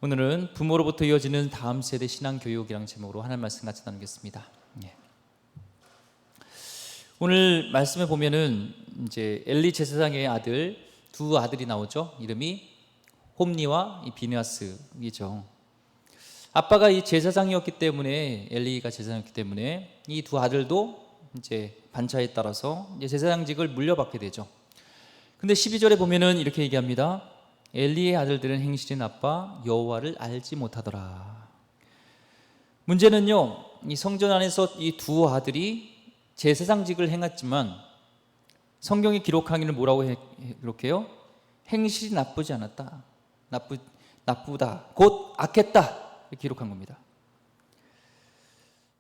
오늘은 부모로부터 이어지는 다음 세대 신앙교육이라는 제목으로 하나님 말씀 같이 나누겠습니다. 오늘 말씀에 보면은 이제 엘리 제사장의 아들 두 아들이 나오죠. 이름이 홈니와 이 비느하스이죠. 아빠가 이 제사장이었기 때문에, 엘리가 제사장이었기 때문에 이 두 아들도 이제 반차에 따라서 이제 제사장직을 물려받게 되죠. 근데 12절에 보면은 이렇게 얘기합니다. 엘리의 아들들은 행실이 나빠 여호와를 알지 못하더라. 문제는요, 이 성전 안에서 이 두 아들이 제사장직을 행했지만 성경이 기록하기는 뭐라고 기록해요? 행실이 나쁘지 않았다. 나쁘다. 곧 악했다. 이렇게 기록한 겁니다.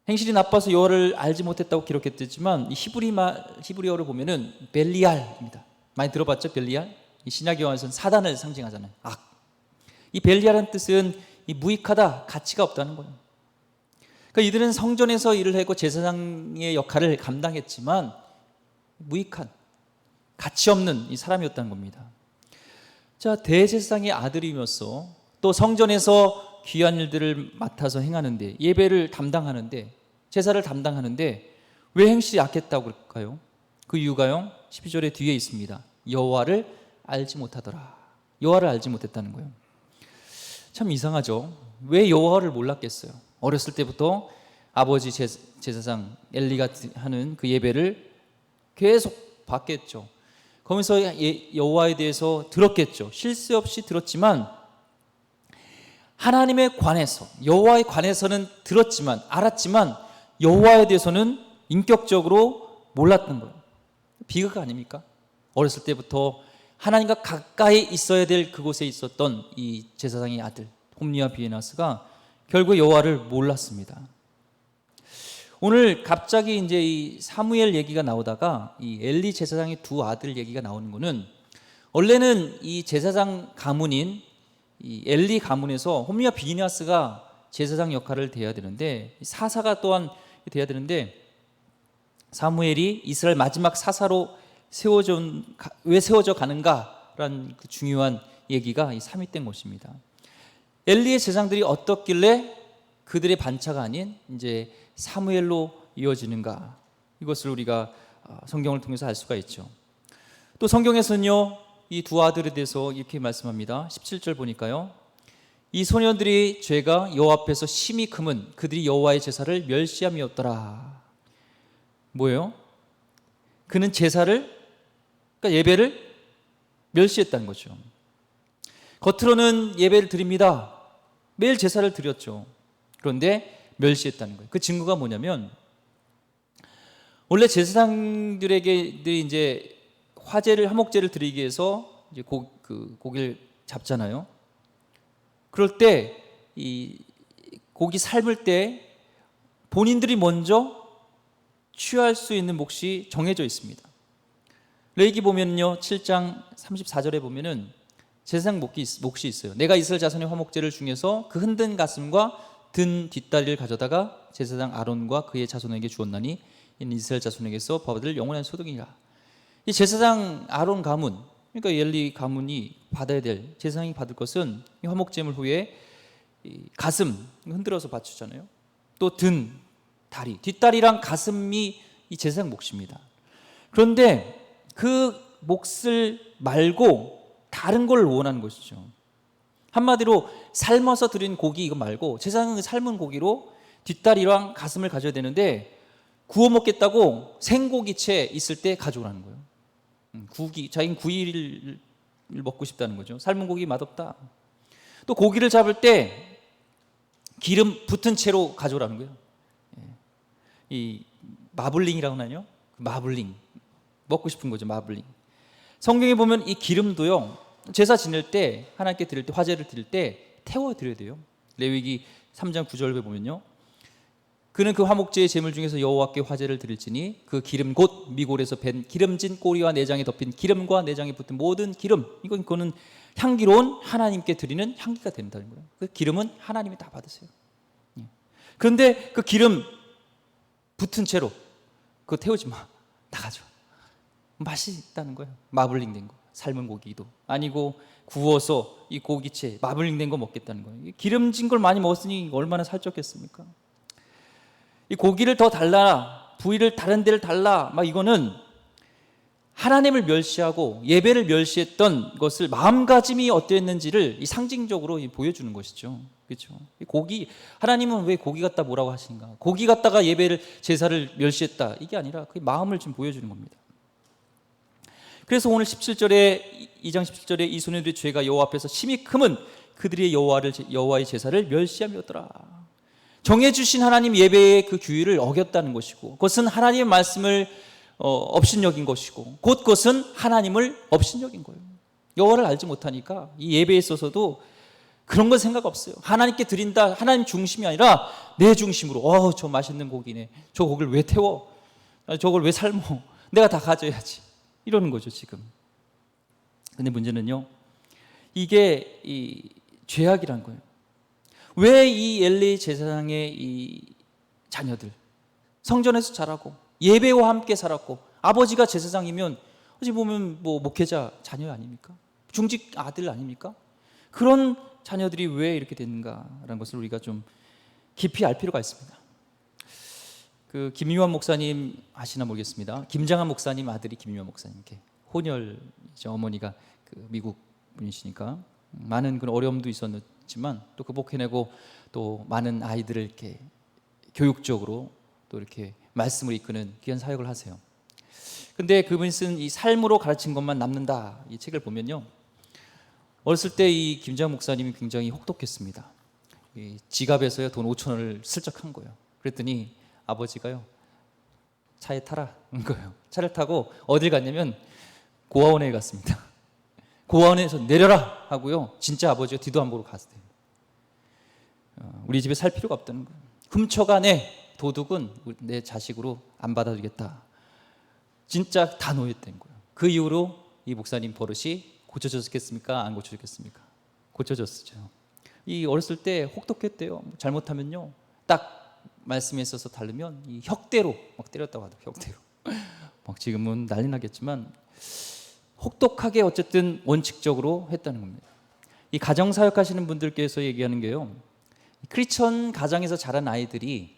행실이 나빠서 여호와를 알지 못했다고 기록했지만 이 히브리어를 보면은 벨리알입니다. 많이 들어봤죠? 벨리알? 이 신약 영화에서는 사단을 상징하잖아요. 악. 이 벨리알은 뜻은 이 무익하다, 가치가 없다는 거예요. 그러니까 이들은 성전에서 일을 하고 제사장의 역할을 감당했지만 무익한, 가치 없는 이 사람이었다는 겁니다. 자, 대제사장의 아들이면서 또 성전에서 귀한 일들을 맡아서 행하는데, 예배를 담당하는데, 제사를 담당하는데 왜 행실이 악했다고 그럴까요? 그 이유가요, 12절의 뒤에 있습니다. 여호와를 알지 못하더라. 여호와를 알지 못했다는 거예요. 참 이상하죠. 왜 여호와를 몰랐겠어요? 어렸을 때부터 아버지 제사장 엘리가 하는 그 예배를 계속 봤겠죠. 거기서 여호와에 대해서 들었겠죠. 쉴 새 없이 들었지만 하나님에 관해서, 여호와에 관해서는 들었지만, 알았지만 여호와에 대해서는 인격적으로 몰랐던 거예요. 비극 아닙니까? 어렸을 때부터 하나님과 가까이 있어야 될 그곳에 있었던 이 제사장의 아들 홈니와 비느하스가 결국 여호와를 몰랐습니다. 오늘 갑자기 이제 이 사무엘 얘기가 나오다가 이 엘리 제사장의 두 아들 얘기가 나오는 거는, 원래는 이 제사장 가문인 이 엘리 가문에서 홈니와 비느하스가 제사장 역할을 돼야 되는데, 사사가 또한 돼야 되는데, 사무엘이 이스라엘 마지막 사사로 왜 세워져 가는가라는 그 중요한 얘기가 이 3위 된 것입니다. 엘리의 제사장들이 어떻길래 그들의 반차가 아닌 이제 사무엘로 이어지는가, 이것을 우리가 성경을 통해서 알 수가 있죠. 또 성경에서는요, 이 두 아들에 대해서 이렇게 말씀합니다. 17절 보니까요, 이 소년들이 죄가 여호와 앞에서 심히 금은 그들이 여호와의 제사를 멸시함이었더라. 뭐예요? 그는 제사를, 그러니까 예배를 멸시했다는 거죠. 겉으로는 예배를 드립니다. 매일 제사를 드렸죠. 그런데 멸시했다는 거예요. 그 증거가 뭐냐면, 원래 제사장들에게 이제 화목제를 드리기 위해서 이제 고기를 잡잖아요. 그럴 때 이 고기 삶을 때 본인들이 먼저 취할 수 있는 몫이 정해져 있습니다. 레위기 보면요, 7장 34절에 보면은 제사장 몫이 있어요. 내가 이스라엘 자손의 화목제를 중에서 그 흔든 가슴과 든 뒷다리를 가져다가 제사장 아론과 그의 자손에게 주었나니 이는 이스라엘 자손에게서 받을 영원한 소득이라. 이 제사장 아론 가문, 그러니까 엘리 가문이 받아야 될, 제사장이 받을 것은 이 화목제물 후에 이 가슴 흔들어서 바치잖아요. 또 든 다리, 뒷다리랑 가슴이 이 제사장 몫입니다. 그런데 그 몫을 말고 다른 걸 원하는 것이죠. 한마디로 삶아서 드린 고기 이거 말고 제사장은 삶은 고기로 뒷다리랑 가슴을 가져야 되는데, 구워 먹겠다고 생고기채 있을 때 가져오라는 거예요. 자기는 구이를 먹고 싶다는 거죠. 삶은 고기 맛없다. 또 고기를 잡을 때 기름 붙은 채로 가져오라는 거예요. 이 마블링이라고 하나요? 마블링 먹고 싶은 거죠. 마블링. 성경에 보면 이 기름도요, 제사 지낼 때, 하나님께 드릴 때, 화제를 드릴 때 태워 드려야 돼요. 레위기 3장 9절에 보면요, 그는 그 화목제의 제물 중에서 여호와께 화제를 드릴지니 그 기름 곧 미골에서 밴 기름진 꼬리와 내장에 덮인 기름과 내장에 붙은 모든 기름, 그거는 향기로운 하나님께 드리는 향기가 된다는 거예요. 그 기름은 하나님이 다 받으세요. 그런데 그 기름 붙은 채로 그거 태우지 마, 다 가져. 맛이 있다는 거예요. 마블링 된 거, 삶은 고기도 아니고 구워서 이 고기채 마블링 된 거 먹겠다는 거예요. 기름진 걸 많이 먹었으니 얼마나 살쪘겠습니까? 이 고기를 더 달라, 부위를 다른 데를 달라, 막 이거는 하나님을 멸시하고 예배를 멸시했던 것을 마음가짐이 어땠는지를 이 상징적으로 보여주는 것이죠. 그렇죠? 이 고기, 하나님은 왜 고기 갖다 뭐라고 하신가? 고기 갖다가 예배를, 제사를 멸시했다, 이게 아니라 그 마음을 좀 보여주는 겁니다. 그래서 오늘 17절에, 2장 17절에 이 소년들의 죄가 여호와 앞에서 심히 크면 그들이 여호와의 제사를 멸시함이었더라. 정해주신 하나님 예배의 그 규율을 어겼다는 것이고, 그것은 하나님의 말씀을 업신여긴 것이고, 곧 그것은 하나님을 업신여긴 거예요. 여호와를 알지 못하니까 이 예배에 있어서도 그런 건 생각 없어요. 하나님께 드린다, 하나님 중심이 아니라 내 중심으로, 저 맛있는 고기네, 저 고기를 왜 태워, 저걸 왜 삶어, 내가 다 가져야지, 이러는 거죠 지금. 근데 문제는요, 이게 이 죄악이란 거예요. 왜 이 엘리 제사장의 이 자녀들, 성전에서 자라고 예배와 함께 살았고, 아버지가 제사장이면 어찌 보면 뭐 목회자 자녀 아닙니까? 중직 아들 아닙니까? 그런 자녀들이 왜 이렇게 됐는가라는 것을 우리가 좀 깊이 알 필요가 있습니다. 그 김유한 목사님 아시나 모르겠습니다. 김장한 목사님 아들이 김유한 목사님께 혼혈이죠. 어머니가 그 미국 분이시니까 많은 그런 어려움도 있었지만 또 극복해내고 또 많은 아이들을 이렇게 교육적으로 또 이렇게 말씀을 이끄는 귀한 사역을 하세요. 근데 그분이 쓴 이 삶으로 가르친 것만 남는다, 이 책을 보면요, 어렸을 때 이 김장 목사님이 굉장히 혹독했습니다. 이 지갑에서요 돈 5,000원을 슬쩍 한 거예요. 그랬더니 아버지가요 차에 타라는 거예요. 차를 타고 어딜 갔냐면 고아원에 갔습니다. 고아원에서 내려라 하고요, 진짜 아버지가 뒤도 안 보고 갔어요. 우리 집에 살 필요가 없다는 거예요. 훔쳐가네 도둑은 내 자식으로 안 받아주겠다. 진짜 다 노였던 거예요. 그 이후로 이 목사님 버릇이 고쳐졌겠습니까? 안 고쳐졌겠습니까? 고쳐졌죠. 이 어렸을 때 혹독했대요. 잘못하면요, 딱 말씀에 있어서 다르면 이 혁대로 막 때렸다고 하더라고요. 혁대로. 막 지금은 난리 나겠지만 혹독하게 어쨌든 원칙적으로 했다는 겁니다. 이 가정 사역하시는 분들께서 얘기하는 게요, 크리스천 가정에서 자란 아이들이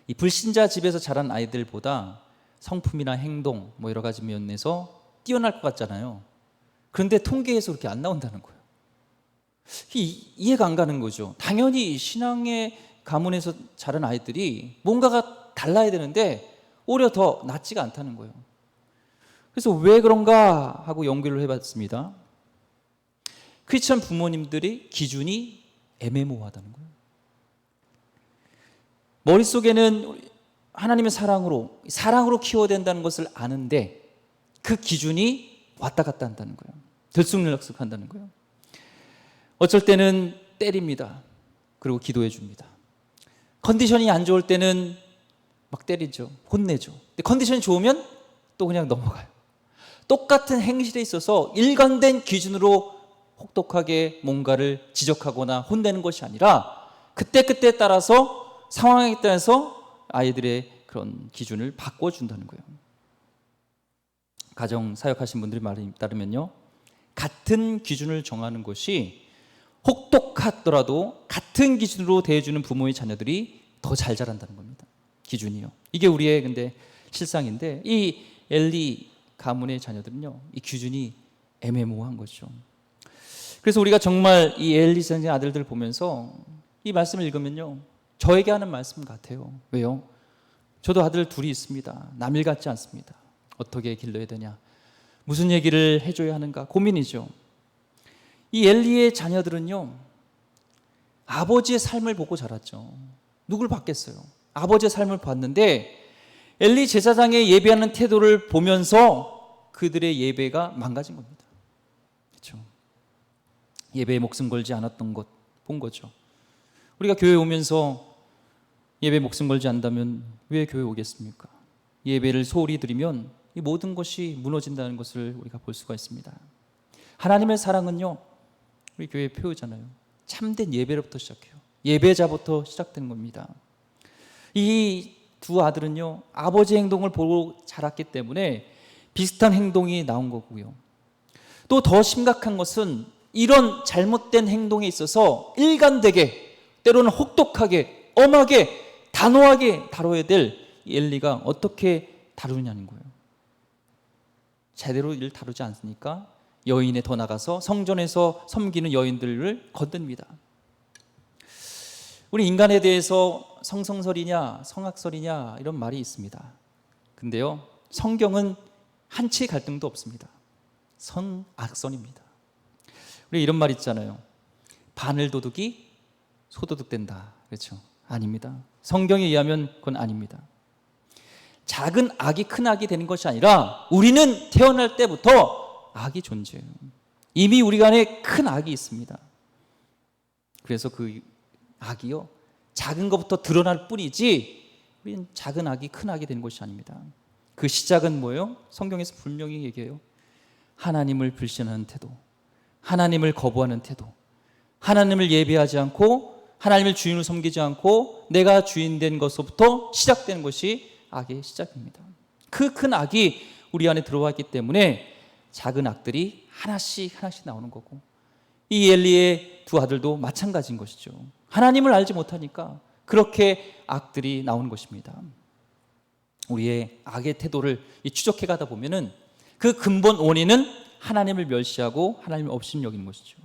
이 불신자 집에서 자란 아이들보다 성품이나 행동 뭐 여러 가지 면에서 뛰어날 것 같잖아요. 그런데 통계에서 그렇게 안 나온다는 거예요. 이해가 안 가는 거죠. 당연히 신앙의 가문에서 자란 아이들이 뭔가가 달라야 되는데 오히려 더 낫지가 않다는 거예요. 그래서 왜 그런가 하고 연구를 해봤습니다. 크리스천 부모님들이 기준이 애매모호하다는 거예요. 머릿속에는 하나님의 사랑으로 키워야 된다는 것을 아는데 그 기준이 왔다 갔다 한다는 거예요. 들쑥날쑥한다는 거예요. 어쩔 때는 때립니다. 그리고 기도해 줍니다. 컨디션이 안 좋을 때는 막 때리죠. 혼내죠. 근데 컨디션이 좋으면 또 그냥 넘어가요. 똑같은 행실에 있어서 일관된 기준으로 혹독하게 뭔가를 지적하거나 혼내는 것이 아니라 그때그때 따라서 상황에 따라서 아이들의 그런 기준을 바꿔준다는 거예요. 가정 사역하신 분들의 말에 따르면요, 같은 기준을 정하는 것이 혹독하더라도 같은 기준으로 대해주는 부모의 자녀들이 더 잘 자란다는 겁니다. 기준이요. 이게 우리의 근데 실상인데, 이 엘리 가문의 자녀들은요, 이 기준이 애매모호한 거죠. 그래서 우리가 정말 이 엘리 선생의 아들들 보면서 이 말씀을 읽으면요, 저에게 하는 말씀 같아요. 왜요? 저도 아들 둘이 있습니다. 남일 같지 않습니다. 어떻게 길러야 되냐, 무슨 얘기를 해줘야 하는가 고민이죠. 이 엘리의 자녀들은요, 아버지의 삶을 보고 자랐죠. 누굴 봤겠어요? 아버지의 삶을 봤는데 엘리 제사장의 예배하는 태도를 보면서 그들의 예배가 망가진 겁니다. 그렇죠? 예배에 목숨 걸지 않았던 것 본 거죠. 우리가 교회 오면서 예배 목숨 걸지 않는다면 왜 교회 오겠습니까? 예배를 소홀히 드리면 이 모든 것이 무너진다는 것을 우리가 볼 수가 있습니다. 하나님의 사랑은요, 우리 교회의 표어잖아요. 참된 예배로부터 시작해요. 예배자부터 시작되는 겁니다. 이 두 아들은요, 아버지 행동을 보고 자랐기 때문에 비슷한 행동이 나온 거고요. 또 더 심각한 것은 이런 잘못된 행동에 있어서 일관되게, 때로는 혹독하게, 엄하게, 단호하게 다뤄야 될 엘리가 어떻게 다루냐는 거예요. 제대로 일 다루지 않으니까 여인에 더 나가서 성전에서 섬기는 여인들을 건듭니다. 우리 인간에 대해서 성성설이냐 성악설이냐 이런 말이 있습니다. 근데요, 성경은 한치의 갈등도 없습니다. 선악선입니다. 우리 이런 말 있잖아요. 바늘 도둑이 소도둑 된다. 그렇죠? 아닙니다. 성경에 의하면 그건 아닙니다. 작은 악이 큰 악이 되는 것이 아니라 우리는 태어날 때부터 악이 존재해요. 이미 우리 안에 큰 악이 있습니다. 그래서 그 악이요, 작은 것부터 드러날 뿐이지 우리는 작은 악이 큰 악이 되는 것이 아닙니다. 그 시작은 뭐예요? 성경에서 분명히 얘기해요. 하나님을 불신하는 태도, 하나님을 거부하는 태도, 하나님을 예배하지 않고 하나님을 주인으로 섬기지 않고 내가 주인 된 것부터 시작되는 것이 악의 시작입니다. 그 큰 악이 우리 안에 들어와 있기 때문에 작은 악들이 하나씩 나오는 거고, 이 엘리의 두 아들도 마찬가지인 것이죠. 하나님을 알지 못하니까 그렇게 악들이 나오는 것입니다. 우리의 악의 태도를 추적해 가다 보면은 그 근본 원인은 하나님을 멸시하고 하나님을 업신여기는 것이죠.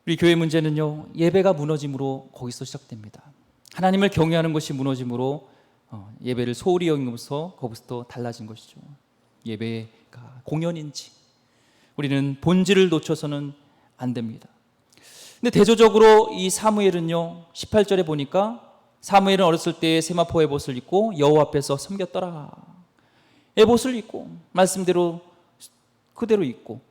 우리 교회 문제는요, 예배가 무너짐으로 거기서 시작됩니다. 하나님을 경외하는 것이 무너짐으로 예배를 소홀히 여기면서 거기서 달라진 것이죠. 예배가 공연인지 우리는 본질을 놓쳐서는 안 됩니다. 근데 대조적으로 이 사무엘은요, 18절에 보니까 사무엘은 어렸을 때에 세마포 에봇을 입고 여호와 앞에서 섬겼더라. 에봇을 입고 말씀대로 그대로 입고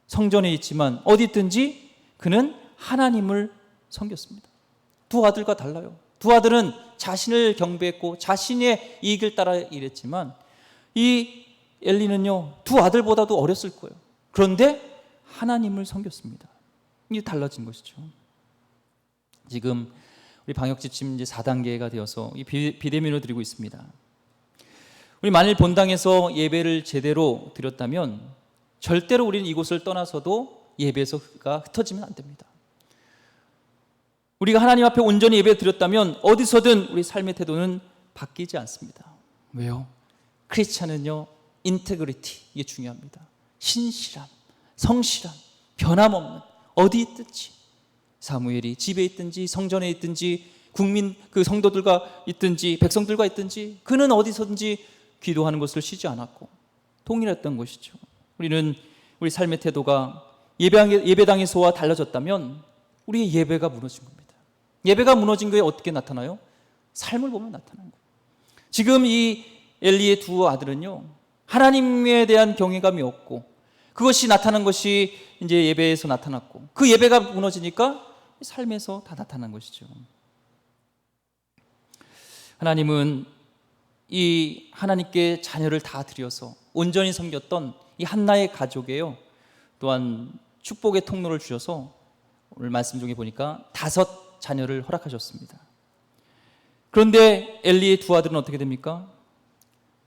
성전에 있지만 어디 있든지 그는 하나님을 섬겼습니다. 두 아들과 달라요. 두 아들은 자신을 경배했고 자신의 이익을 따라 일했지만 이 엘리는요, 두 아들보다도 어렸을 거예요. 그런데 하나님을 섬겼습니다. 이게 달라진 것이죠. 지금 우리 방역지침 이제 4단계가 되어서 이 비대면으로 드리고 있습니다. 우리 만일 본당에서 예배를 제대로 드렸다면 절대로 우리는 이곳을 떠나서도 예배가 흩어지면 안 됩니다. 우리가 하나님 앞에 온전히 예배 드렸다면 어디서든 우리 삶의 태도는 바뀌지 않습니다. 왜요? 크리스찬은요, 인테그리티, 이게 중요합니다. 신실함, 성실함, 변함없는, 어디 있든지, 사무엘이 집에 있든지 성전에 있든지 국민 그 성도들과 있든지 백성들과 있든지 그는 어디서든지 기도하는 것을 쉬지 않았고 동일했던 것이죠. 우리는 우리 삶의 태도가 예배당에서와 달라졌다면 우리의 예배가 무너진 겁니다. 예배가 무너진 것이 어떻게 나타나요? 삶을 보면 나타나는 거예요. 지금 이 엘리의 두 아들은요, 하나님에 대한 경외감이 없고 그것이 나타난 것이 이제 예배에서 나타났고 그 예배가 무너지니까 삶에서 다 나타난 것이죠. 하나님은 이 하나님께 자녀를 다 드려서 온전히 섬겼던 이 한나의 가족에요, 또한 축복의 통로를 주셔서 오늘 말씀 중에 보니까 5 자녀를 허락하셨습니다. 그런데 엘리의 두 아들은 어떻게 됩니까?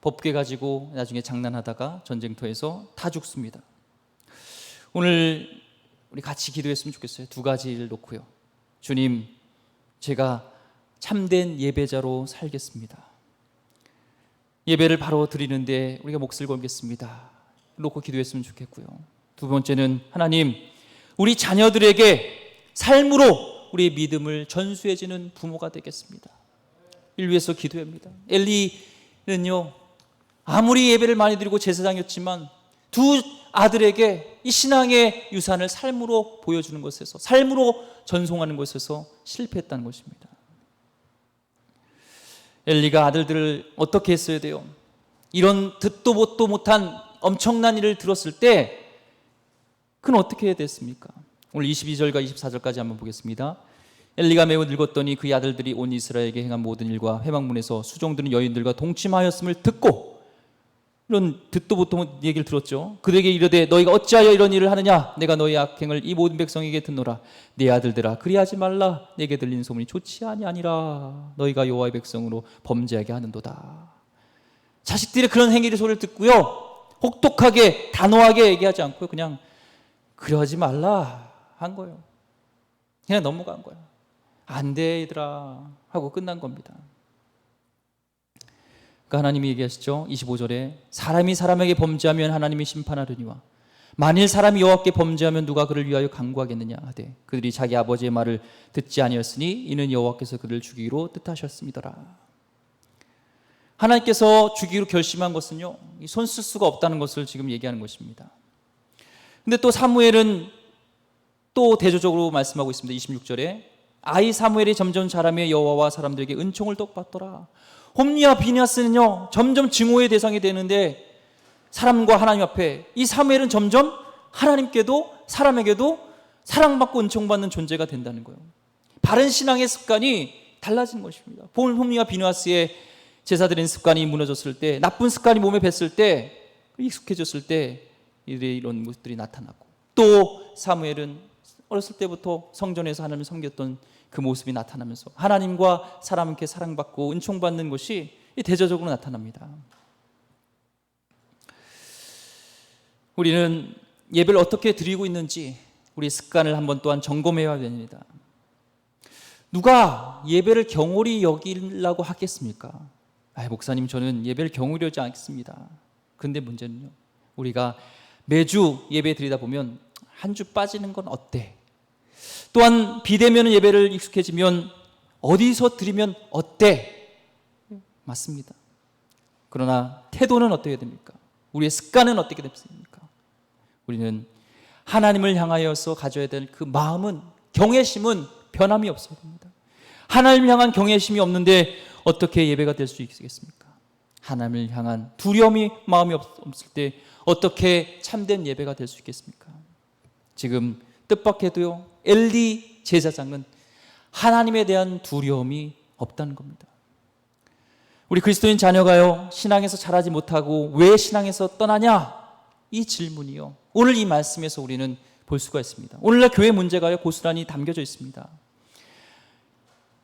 법궤 가지고 나중에 장난하다가 전쟁터에서 다 죽습니다. 오늘 우리 같이 기도했으면 좋겠어요. 2가지를 놓고요. 주님, 제가 참된 예배자로 살겠습니다. 예배를 바로 드리는데 우리가 몫을 걸겠습니다. 놓고 기도했으면 좋겠고요. 2번째는 하나님, 우리 자녀들에게 삶으로 우리의 믿음을 전수해주는 부모가 되겠습니다. 이를 위해서 기도합니다. 엘리는요, 아무리 예배를 많이 드리고 제사장이었지만 두 아들에게 이 신앙의 유산을 삶으로 보여주는 것에서, 삶으로 전송하는 것에서 실패했다는 것입니다. 엘리가 아들들을 어떻게 했어야 돼요? 이런 듣도 보도 못한 엄청난 일을 들었을 때 그는 어떻게 해야 됐습니까? 오늘 22절과 24절까지 한번 보겠습니다. 엘리가 매우 늙었더니 그의 아들들이 온 이스라엘에게 행한 모든 일과 회막문에서 수종드는 여인들과 동침하였음을 듣고, 이런 듣도 보통 얘기를 들었죠. 그들에게 이르되 너희가 어찌하여 이런 일을 하느냐? 내가 너희 악행을 이 모든 백성에게 듣노라. 내 아들들아, 그리하지 말라. 내게 들린 소문이 좋지 아니하니라. 너희가 여호와의 백성으로 범죄하게 하는도다. 자식들의 그런 행위의 소리를 듣고요, 혹독하게 단호하게 얘기하지 않고 그냥 그러지 말라 한 거예요. 그냥 넘어간 거예요. 안 돼 얘들아 하고 끝난 겁니다. 그러니까 하나님이 얘기하시죠. 25절에 사람이 사람에게 범죄하면 하나님이 심판하려니와 만일 사람이 여호와께 범죄하면 누가 그를 위하여 간구하겠느냐 하되 그들이 자기 아버지의 말을 듣지 아니었으니 이는 여호와께서 그를 죽이기로 뜻하셨음이더라. 하나님께서 죽이기로 결심한 것은요, 손 쓸 수가 없다는 것을 지금 얘기하는 것입니다. 근데 또 사무엘은 또 대조적으로 말씀하고 있습니다. 26절에 아이 사무엘이 점점 자라며 여호와와 사람들에게 은총을 똑받더라. 홈리와 비냐스는요 점점 증오의 대상이 되는데 사람과 하나님 앞에 이 사무엘은 점점 하나님께도 사람에게도 사랑받고 은총받는 존재가 된다는 거예요. 바른 신앙의 습관이 달라진 것입니다. 홈리와 비냐스의 제사드리는 습관이 무너졌을 때, 나쁜 습관이 몸에 뱄을 때, 익숙해졌을 때 이런 모습들이 나타나고, 또 사무엘은 어렸을 때부터 성전에서 하나님을 섬겼던 그 모습이 나타나면서 하나님과 사람께 사랑받고 은총받는 것이 대조적으로 나타납니다. 우리는 예배를 어떻게 드리고 있는지 우리 습관을 한번 또한 점검해야 됩니다. 누가 예배를 경홀히 여기려고 하겠습니까? 목사님 저는 예배를 경홀히 여기지 않겠습니다. 그런데 문제는요, 우리가 매주 예배 드리다 보면 한 주 빠지는 건 어때? 또한 비대면 예배를 익숙해지면 어디서 드리면 어때? 맞습니다. 그러나 태도는 어떻게 됩니까? 우리의 습관은 어떻게 됩니까? 우리는 하나님을 향하여서 가져야 될 그 마음은, 경외심은 변함이 없어야 됩니다. 하나님을 향한 경외심이 없는데 어떻게 예배가 될 수 있겠습니까? 하나님을 향한 두려움이 마음이 없을 때 어떻게 참된 예배가 될 수 있겠습니까? 지금 뜻밖에도요, 엘리 제사장은 하나님에 대한 두려움이 없다는 겁니다. 우리 그리스도인 자녀가요, 신앙에서 자라지 못하고 왜 신앙에서 떠나냐? 이 질문이요, 오늘 이 말씀에서 우리는 볼 수가 있습니다. 오늘날 교회 문제가요, 고스란히 담겨져 있습니다.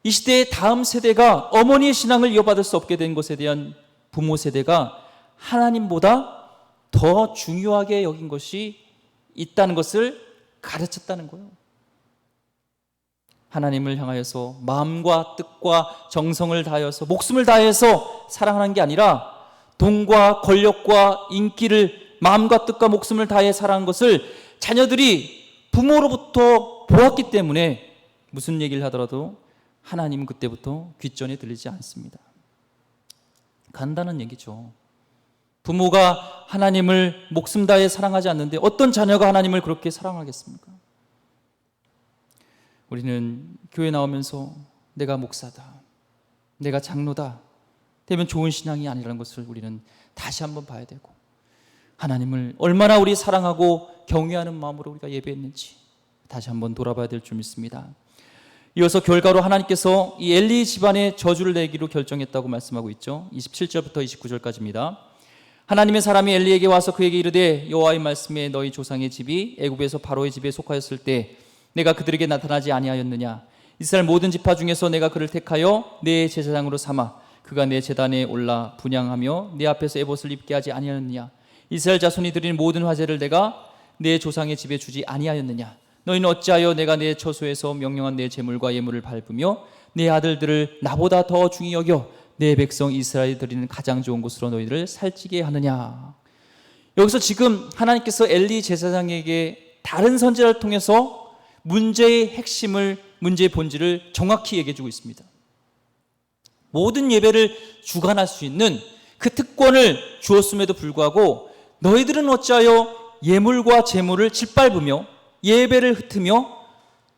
이 시대의 다음 세대가 어머니의 신앙을 이어받을 수 없게 된 것에 대한 부모 세대가 하나님보다 더 중요하게 여긴 것이 있다는 것을 가르쳤다는 거예요. 하나님을 향하여서 마음과 뜻과 정성을 다하여서 목숨을 다해서 사랑하는 게 아니라 돈과 권력과 인기를 마음과 뜻과 목숨을 다해 사랑하는 것을 자녀들이 부모로부터 보았기 때문에 무슨 얘기를 하더라도 하나님은 그때부터 귓전에 들리지 않습니다. 간단한 얘기죠. 부모가 하나님을 목숨 다해 사랑하지 않는데 어떤 자녀가 하나님을 그렇게 사랑하겠습니까? 우리는 교회 나오면서 내가 목사다, 내가 장로다 되면 좋은 신앙이 아니라는 것을 우리는 다시 한번 봐야 되고, 하나님을 얼마나 우리 사랑하고 경외하는 마음으로 우리가 예배했는지 다시 한번 돌아봐야 될 줄 믿습니다. 이어서 결과로 하나님께서 이 엘리 집안에 저주를 내기로 결정했다고 말씀하고 있죠. 27절부터 29절까지입니다. 하나님의 사람이 엘리에게 와서 그에게 이르되 여호와의 말씀에 너희 조상의 집이 애굽에서 바로의 집에 속하였을 때 내가 그들에게 나타나지 아니하였느냐? 이스라엘 모든 지파 중에서 내가 그를 택하여 내 제사장으로 삼아 그가 내 제단에 올라 분향하며 내 앞에서 에봇을 입게 하지 아니하였느냐? 이스라엘 자손이 드리는 모든 화제를 내가 내 조상의 집에 주지 아니하였느냐? 너희는 어찌하여 내가 내 처소에서 명령한 내 제물과 예물을 밟으며 내 아들들을 나보다 더 중히 여겨 내 백성 이스라엘이 드리는 가장 좋은 곳으로 너희들을 살찌게 하느냐? 여기서 지금 하나님께서 엘리 제사장에게 다른 선지자를 통해서 문제의 핵심을, 문제의 본질을 정확히 얘기해 주고 있습니다. 모든 예배를 주관할 수 있는 그 특권을 주었음에도 불구하고 너희들은 어찌하여 예물과 제물을 짓밟으며 예배를 흩으며,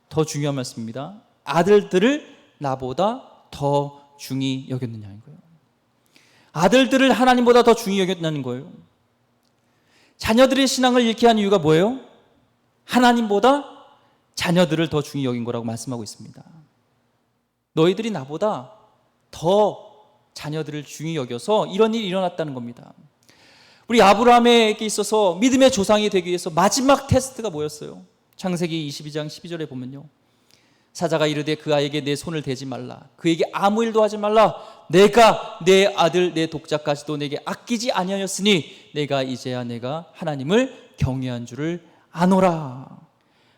더 중요한 말씀입니다, 아들들을 나보다 더 중히 여겼느냐는 거예요. 아들들을 하나님보다 더 중히 여겼다는 거예요. 자녀들의 신앙을 잃게 한 이유가 뭐예요? 하나님보다 자녀들을 더 중히 여긴 거라고 말씀하고 있습니다. 너희들이 나보다 더 자녀들을 중히 여겨서 이런 일이 일어났다는 겁니다. 우리 아브라함에게 있어서 믿음의 조상이 되기 위해서 마지막 테스트가 뭐였어요? 창세기 22장 12절에 보면요, 사자가 이르되 그 아이에게 내 손을 대지 말라. 그에게 아무 일도 하지 말라. 내가 내 아들 내 독자까지도 내게 아끼지 아니하였으니 내가 이제야 내가 하나님을 경외한 줄을 아노라.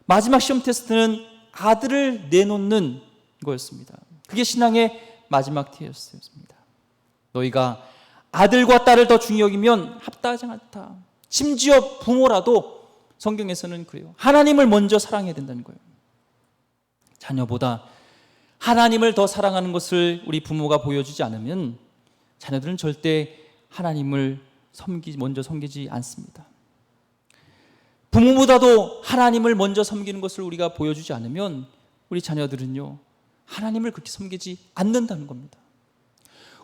마지막 시험 테스트는 아들을 내놓는 거였습니다. 그게 신앙의 마지막 테스트였습니다. 너희가 아들과 딸을 더 중히 여기면 합당하지 않다. 심지어 부모라도 성경에서는 그래요. 하나님을 먼저 사랑해야 된다는 거예요. 자녀보다 하나님을 더 사랑하는 것을 우리 부모가 보여주지 않으면 자녀들은 절대 하나님을 먼저 섬기지 않습니다. 부모보다도 하나님을 먼저 섬기는 것을 우리가 보여주지 않으면 우리 자녀들은요, 하나님을 그렇게 섬기지 않는다는 겁니다.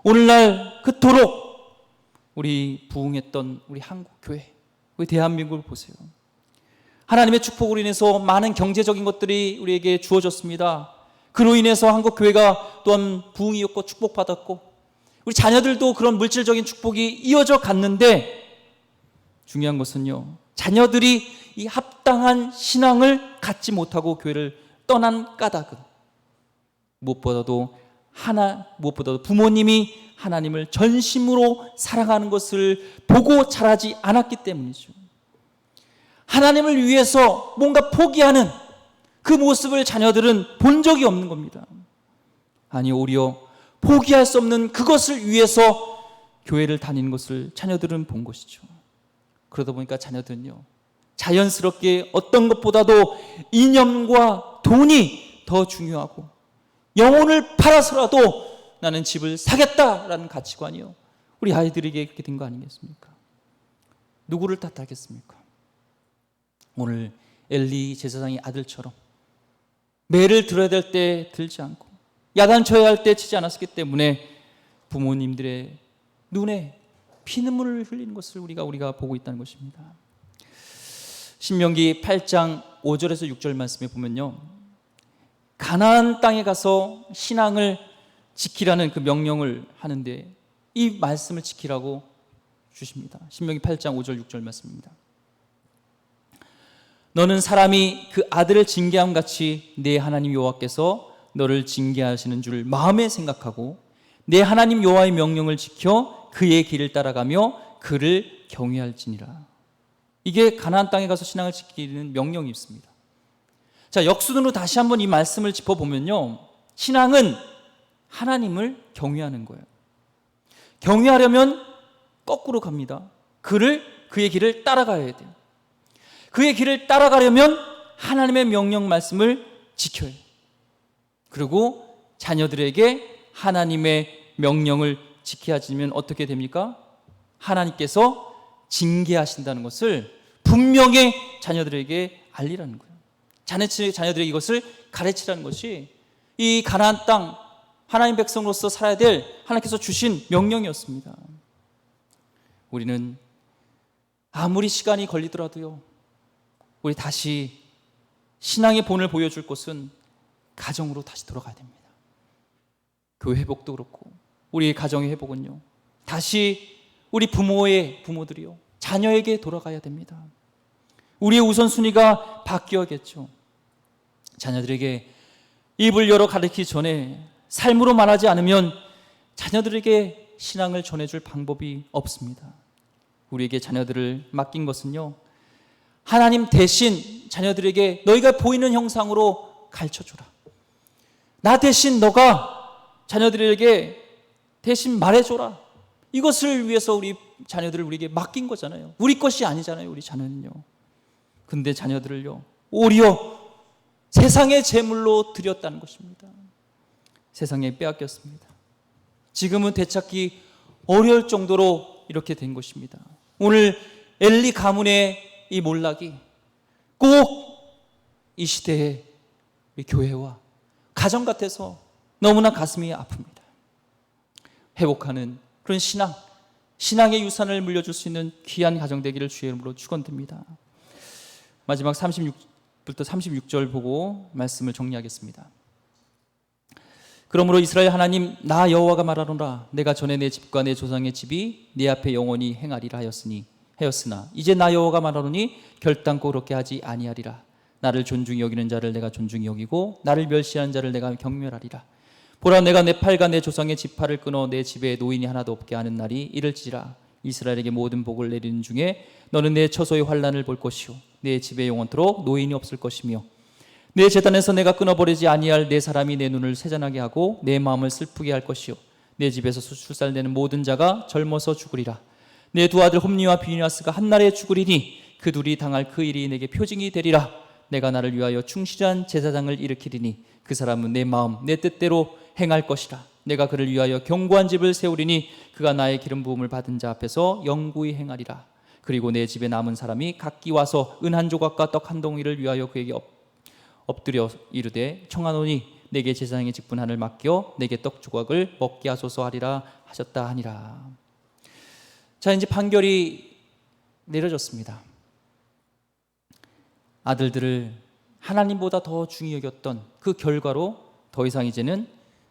오늘날 그토록 우리 부흥했던 우리 한국교회, 우리 대한민국을 보세요. 하나님의 축복으로 인해서 많은 경제적인 것들이 우리에게 주어졌습니다. 그로 인해서 한국교회가 또한 부흥이었고 축복받았고 우리 자녀들도 그런 물질적인 축복이 이어져 갔는데 중요한 것은요, 자녀들이 이 합당한 신앙을 갖지 못하고 교회를 떠난 까닭은 무엇보다도 부모님이 하나님을 전심으로 사랑하는 것을 보고 자라지 않았기 때문이죠. 하나님을 위해서 뭔가 포기하는 그 모습을 자녀들은 본 적이 없는 겁니다. 아니, 오히려 포기할 수 없는 그것을 위해서 교회를 다니는 것을 자녀들은 본 것이죠. 그러다 보니까 자녀들은요, 자연스럽게 어떤 것보다도 이념과 돈이 더 중요하고 영혼을 팔아서라도 나는 집을 사겠다라는 가치관이요, 우리 아이들에게 그렇게 된 거 아니겠습니까? 누구를 탓하겠습니까? 오늘 엘리 제사장의 아들처럼 매를 들어야 될 때 들지 않고 야단쳐야 할 때 치지 않았기 때문에 부모님들의 눈에 피눈물을 흘리는 것을 우리가 보고 있다는 것입니다. 신명기 8장 5절에서 6절 말씀에 보면요, 가나안 땅에 가서 신앙을 지키라는 그 명령을 하는데 이 말씀을 지키라고 주십니다. 신명기 8장 5절 6절 말씀입니다. 너는 사람이 그 아들을 징계함 같이 내 하나님 여호와께서 너를 징계하시는 줄 마음에 생각하고 내 하나님 여호와의 명령을 지켜 그의 길을 따라가며 그를 경외할지니라. 이게 가나안 땅에 가서 신앙을 지키는 명령이 있습니다. 자, 역순으로 다시 한번 이 말씀을 짚어보면요, 신앙은 하나님을 경외하는 거예요. 경외하려면 거꾸로 갑니다. 그의 길을 따라가야 돼요. 그의 길을 따라가려면 하나님의 명령 말씀을 지켜요. 그리고 자녀들에게 하나님의 명령을 지켜야지면 어떻게 됩니까? 하나님께서 징계하신다는 것을 분명히 자녀들에게 알리라는 거예요. 자녀들에게 이것을 가르치라는 것이 이 가나안 땅 하나님 백성으로서 살아야 될 하나님께서 주신 명령이었습니다. 우리는 아무리 시간이 걸리더라도요, 우리 다시 신앙의 본을 보여줄 곳은 가정으로 다시 돌아가야 됩니다. 교회 회복도 그렇고 우리의 가정의 회복은요, 다시 우리 부모들이요, 자녀에게 돌아가야 됩니다. 우리의 우선순위가 바뀌어야겠죠. 자녀들에게 입을 열어 가르치기 전에 삶으로 말하지 않으면 자녀들에게 신앙을 전해줄 방법이 없습니다. 우리에게 자녀들을 맡긴 것은요, 하나님 대신 자녀들에게 너희가 보이는 형상으로 가르쳐주라. 나 대신 너가 자녀들에게 대신 말해줘라. 이것을 위해서 우리 자녀들을 우리에게 맡긴 거잖아요. 우리 것이 아니잖아요, 우리 자녀는요. 근데 자녀들을요, 오히려 세상의 재물로 드렸다는 것입니다. 세상에 빼앗겼습니다. 지금은 되찾기 어려울 정도로 이렇게 된 것입니다. 오늘 엘리 가문의 이 몰락이 꼭 이 시대의 우리 교회와 가정 같아서 너무나 가슴이 아픕니다. 회복하는 그런 신앙의 유산을 물려줄 수 있는 귀한 가정 되기를 주의 이름으로 축원드립니다. 마지막 36부터 36절 보고 말씀을 정리하겠습니다. 그러므로 이스라엘 하나님 나 여호와가 말하노라. 내가 전에 내 집과 내 조상의 집이 네 앞에 영원히 행하리라 하였으나 이제 나 여호와가 말하노니 결단코 그렇게 하지 아니하리라. 나를 존중히 여기는 자를 내가 존중히 여기고 나를 멸시하는 자를 내가 경멸하리라. 보라, 내가 내 팔과 내 조상의 지파를 끊어 내 집에 노인이 하나도 없게 하는 날이 이를지라. 이스라엘에게 모든 복을 내리는 중에 너는 내 처소의 환난을 볼 것이요 내 집에 영원토록 노인이 없을 것이며 내 제단에서 내가 끊어버리지 아니할 내 사람이 내 눈을 세잔하게 하고 내 마음을 슬프게 할 것이요 내 집에서 출산되는 모든 자가 젊어서 죽으리라. 내 두 아들 홈니와 비니아스가 한날에 죽으리니 그 둘이 당할 그 일이 내게 표징이 되리라. 내가 나를 위하여 충실한 제사장을 일으키리니 그 사람은 내 마음 내 뜻대로 행할 것이라. 내가 그를 위하여 견고한 집을 세우리니 그가 나의 기름 부음을 받은 자 앞에서 영구히 행하리라. 그리고 내 집에 남은 사람이 각기 와서 은 한 조각과 떡 한 덩이를 위하여 그에게 엎드려 이르되 청하노니 내게 제사장의 직분한을 맡겨 내게 떡 조각을 먹게 하소서 하리라 하셨다 하니라. 자, 이제 판결이 내려졌습니다. 아들들을 하나님보다 더 중히 여겼던 그 결과로 더 이상 이제는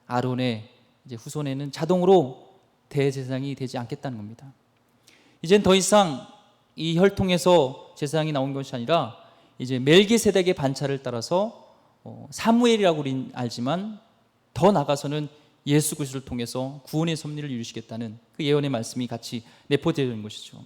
아론의 이제 후손에는 자동으로 대제사장이 되지 않겠다는 겁니다. 이젠 더 이상 이 혈통에서 제사장이 나온 것이 아니라 이제 멜기세덱의 반차를 따라서 사무엘이라고 우리는 알지만 더 나가서는 예수 그리스도를 통해서 구원의 섭리를 이루시겠다는 그 예언의 말씀이 같이 내포되는 것이죠.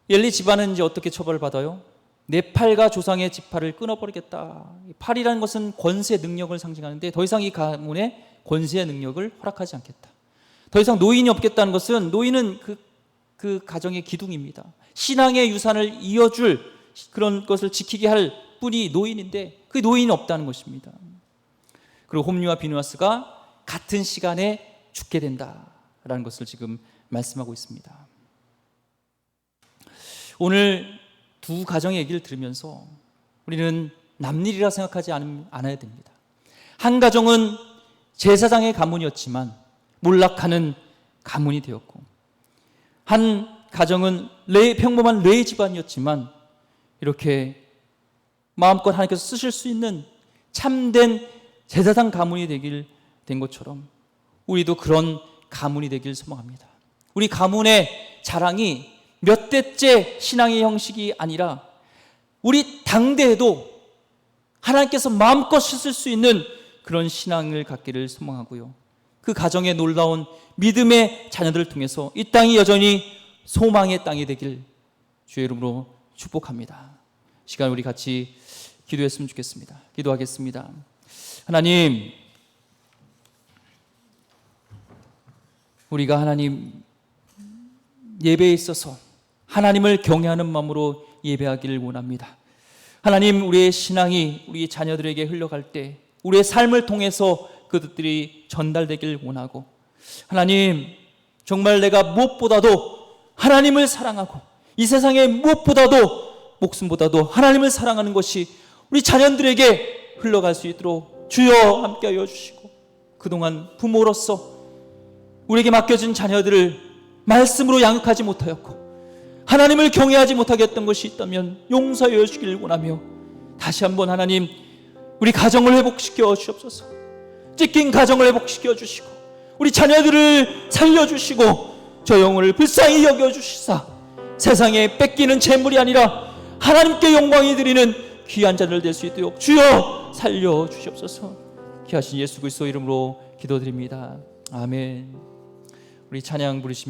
엘리 집안은 이제 어떻게 처벌을 받아요? 내 팔과 조상의 지파를 끊어버리겠다. 팔이라는 것은 권세, 능력을 상징하는데 더 이상 이 가문에 권세의 능력을 허락하지 않겠다. 더 이상 노인이 없겠다는 것은 노인은 그 가정의 기둥입니다. 신앙의 유산을 이어줄 그런 것을 지키게 할 뿐이 노인인데 그 노인이 없다는 것입니다. 그리고 홈리와 비누아스가 같은 시간에 죽게 된다라는 것을 지금 말씀하고 있습니다. 오늘 두 가정의 얘기를 들으면서 우리는 남일이라 생각하지 않아야 됩니다. 한 가정은 제사장의 가문이었지만 몰락하는 가문이 되었고, 한 가정은 평범한 레위 집안이었지만 이렇게 마음껏 하나님께서 쓰실 수 있는 참된 제사장 가문이 되길 된 것처럼 우리도 그런 가문이 되길 소망합니다. 우리 가문의 자랑이 몇 대째 신앙의 형식이 아니라 우리 당대에도 하나님께서 마음껏 쓰실 수 있는 그런 신앙을 갖기를 소망하고요. 그 가정의 놀라운 믿음의 자녀들을 통해서 이 땅이 여전히 소망의 땅이 되길 주의 이름으로 축복합니다. 시간 우리 같이 기도했으면 좋겠습니다. 기도하겠습니다. 하나님, 우리가 하나님 예배에 있어서 하나님을 경외하는 마음으로 예배하기를 원합니다. 하나님, 우리의 신앙이 우리 자녀들에게 흘러갈 때 우리의 삶을 통해서 그들이 전달되길 원하고, 하나님, 정말 내가 무엇보다도 하나님을 사랑하고 이 세상의 무엇보다도 목숨보다도 하나님을 사랑하는 것이 우리 자녀들에게 흘러갈 수 있도록 주여 함께하여 주시고, 그동안 부모로서 우리에게 맡겨진 자녀들을 말씀으로 양육하지 못하였고 하나님을 경외하지 못하게 했던 것이 있다면 용서하여 주시길 원하며, 다시 한번 하나님 우리 가정을 회복시켜 주옵소서. 찢긴 가정을 회복시켜 주시고 우리 자녀들을 살려주시고 저 영혼을 불쌍히 여겨주시사 세상에 뺏기는 재물이 아니라 하나님께 영광이 드리는 귀한 자들 될 수 있도록 주여 살려주시옵소서. 귀하신 예수 그리스도 이름으로 기도드립니다. 아멘. 우리 찬양 부르시면